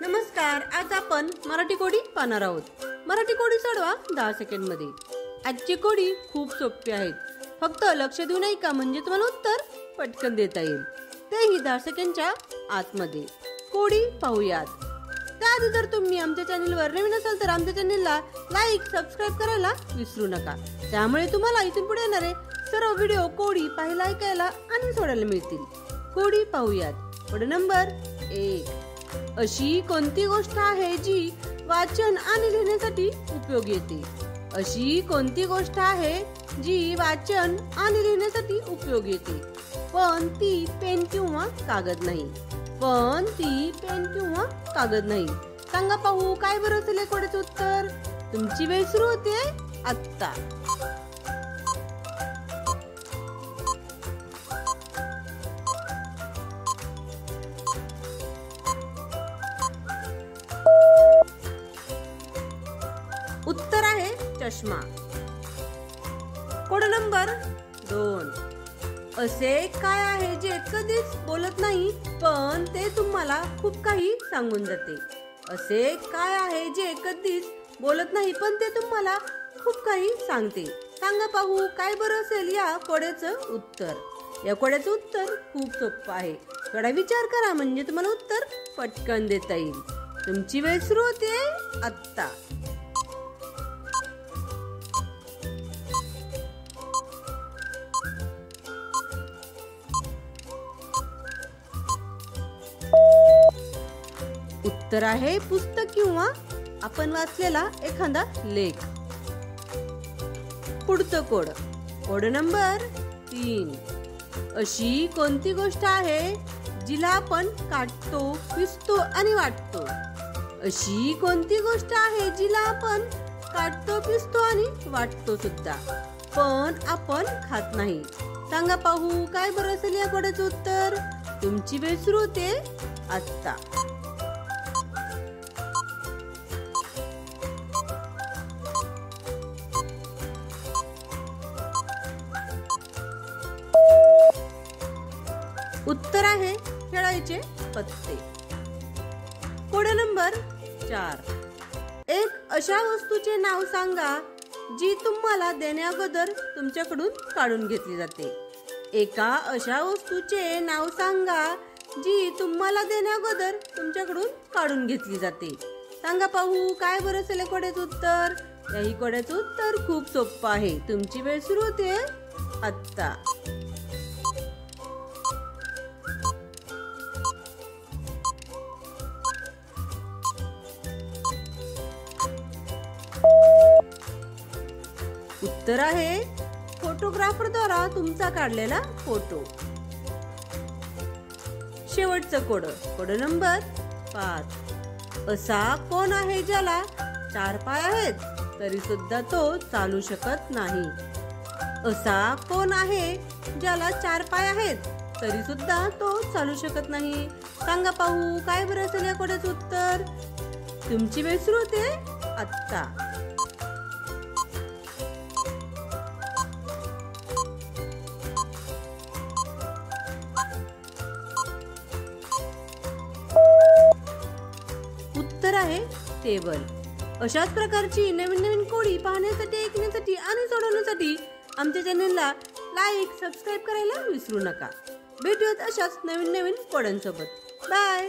नमस्कार, आज आपण मराठी कोडी पाहणार आहोत। मराठी कोडी सोडवा 10 सेकंड मध्ये। आजची कोडी खूप सोपी आहेत, फक्त लक्ष देऊन ऐका म्हणजे तुम्हाला उत्तर पटकन देता येईल, तेही 10 सेकंडच्या आतमध्ये। कोडी पाहूयात। त्याआधी जर तुम्ही आमच्या चॅनलवर नवीन असाल तर आमच्या चॅनलला लाईक सबस्क्राइब करायला विसरू नका, त्यामुळे तुम्हाला इथून पुढे येणारे सर्व व्हिडिओ कोडी पाहायला, ऐकायला आणि सोडायला मिळतील। कोडी पाहूयात। Code number 1। अशी कोणती गोष्ट आहे जी वाचन आणि लिहिण्यासाठी उपयोगी येते? अशी कोणती गोष्ट आहे जी वाचन आणि लिहिण्यासाठी उपयोगी येते, पण ती पेन किंवा कागद नाही? पण ती पेन किंवा कागद नाही। सांगा पाहू काय बरं असेल कोड्याचं उत्तर? तुमची वेळ सुरू होते आता। उत्तर आहे चष्मा। Code number 2। असे काय आहे जे कधीच बोलत नाही पण ते तुम्हाला खूप काही सांगून जाते? असे काय आहे जे कधीच बोलत नाही पण ते तुम्हाला खूप काही सांगते? सांगा पाहू काय बरं असेल या कोड्याचं उत्तर? या कोड्याचं उत्तर खूप सोपं आहे, थोडा विचार करा म्हणजे तुम्हाला उत्तर पटकन देता येईल। तुमची वेळ सुरू होते आता। उत्तर आहे पुस्तक किंवा आपण वाचलेला एखादा लेख। पुढचं कोड, कोड नंबर 3। अशी कोणती गोष्ट आहे जिला आपण काटतो, पिसतो आणि वाटतो? अशी कोणती गोष्ट आहे जिला आपण काटतो, पिसतो आणि वाटतो सुद्धा, पण आपण खात नाही? सांगा पाहू काय बरं असेल या कोड्याचं उत्तर? तुमची वेळ सुरू होते आता। उत्तर आहे खेळायचे पत्ते। Code number 4। एक अशा वस्तूचे नाव सांगा जी तुम्हाला देण्याअगोदर तुमच्याकडून काढून घेतली जाते। एका अशा वस्तूचे नाव सांगा जी तुम्हाला देण्याअगोदर तुमच्याकडून काढून घेतली जाते। सांगा पाहू काय बरं असेल कोड्याचं उत्तर? याही कोड्याचं उत्तर खूप सोपं आहे। तुमची वेळ सुरू होते आता। उत्तर आहे फोटोग्राफर द्वारा तुमचा काढलेला फोटो। शेवटचं कोड, कोड नंबर 5। असा कोण आहे ज्याला 4 पाय आहेत तरी सुद्धा तो चालू शकत नाही? असा कोण आहे ज्याला 4 पाय आहेत तरी सुद्धा तो चालू शकत नाही? सांगा पाहू काय बरं असेल या कोड्याचं उत्तर? तुमची वेळ सुरू होते आता। उत्तर आहे टेबल। अशाच प्रकारची नवीन नवीन कोडी पाहण्यासाठी, ऐकण्यासाठी आणि सोडवण्यासाठी आमच्या चॅनलला लाईक सबस्क्राइब करायला विसरू नका। भेटूयात अशाच नवीन नवीन कोड्यांसोबत। बाय।